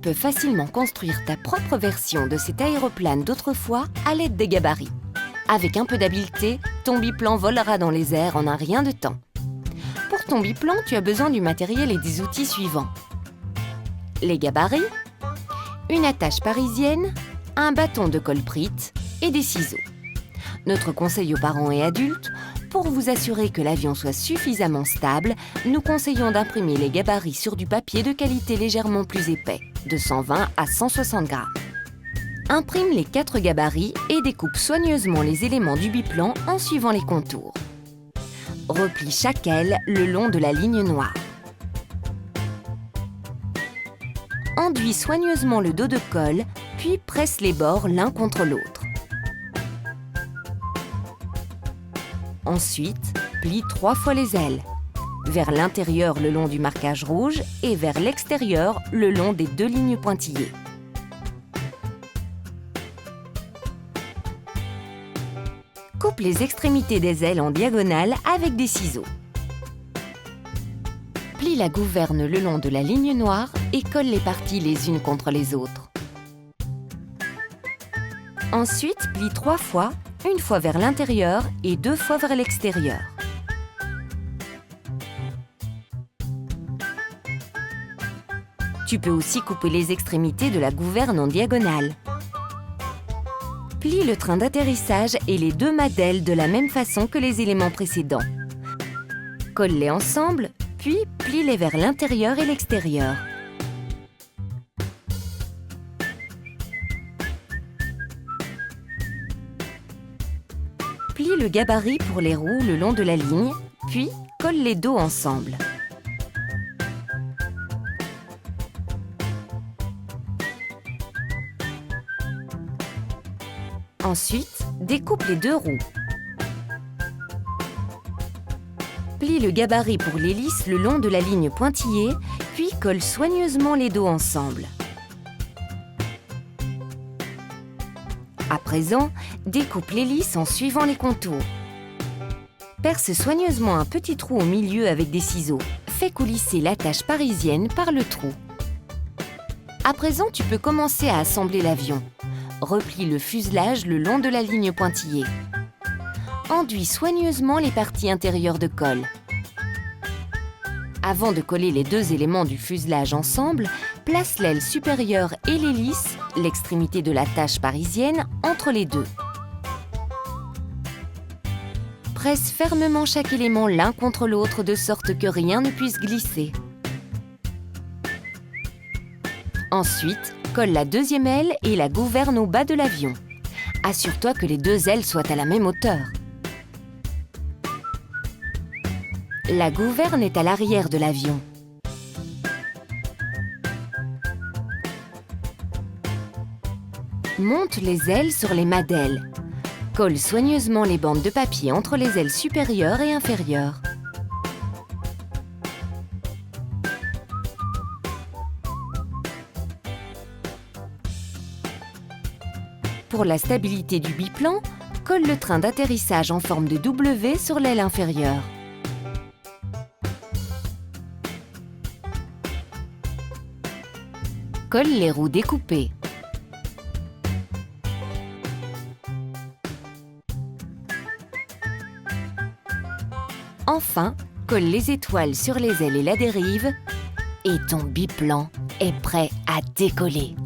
peux facilement construire ta propre version de cet aéroplane d'autrefois à l'aide des gabarits. Avec un peu d'habileté, ton biplan volera dans les airs en un rien de temps. Pour ton biplan, tu as besoin du matériel et des outils suivants. Les gabarits, une attache parisienne, un bâton de colprite et des ciseaux. Notre conseil aux parents et adultes, pour vous assurer que l'avion soit suffisamment stable, nous conseillons d'imprimer les gabarits sur du papier de qualité légèrement plus épais, de 120 à 160 grammes. Imprime les 4 gabarits et découpe soigneusement les éléments du biplan en suivant les contours. Replie chaque aile le long de la ligne noire. Enduis soigneusement le dos de colle, puis presse les bords l'un contre l'autre. Ensuite, plie 3 fois les ailes, vers l'intérieur le long du marquage rouge et vers l'extérieur le long des 2 lignes pointillées. Coupe les extrémités des ailes en diagonale avec des ciseaux. Plie la gouverne le long de la ligne noire et colle les parties les unes contre les autres. Ensuite, plie 3 fois, une fois vers l'intérieur et 2 fois vers l'extérieur. Tu peux aussi couper les extrémités de la gouverne en diagonale. Plie le train d'atterrissage et les 2 mâts d'ailes de la même façon que les éléments précédents. Colle-les ensemble, puis plie-les vers l'intérieur et l'extérieur. Plie le gabarit pour les roues le long de la ligne, puis colle les dos ensemble. Ensuite, découpe les 2 roues. Plie le gabarit pour l'hélice le long de la ligne pointillée, puis colle soigneusement les dos ensemble. À présent, découpe l'hélice en suivant les contours. Perce soigneusement un petit trou au milieu avec des ciseaux. Fais coulisser l'attache parisienne par le trou. À présent, tu peux commencer à assembler l'avion. Replie le fuselage le long de la ligne pointillée. Enduis soigneusement les parties intérieures de colle. Avant de coller les 2 éléments du fuselage ensemble, place l'aile supérieure et l'hélice, l'extrémité de l'attache parisienne, entre les 2. Presse fermement chaque élément l'un contre l'autre de sorte que rien ne puisse glisser. Ensuite, colle la 2e aile et la gouverne au bas de l'avion. Assure-toi que les 2 ailes soient à la même hauteur. La gouverne est à l'arrière de l'avion. Monte les ailes sur les mâts d'ailes. Colle soigneusement les bandes de papier entre les ailes supérieures et inférieures. Pour la stabilité du biplan, colle le train d'atterrissage en forme de W sur l'aile inférieure. Colle les roues découpées. Enfin, colle les étoiles sur les ailes et la dérive, et ton biplan est prêt à décoller.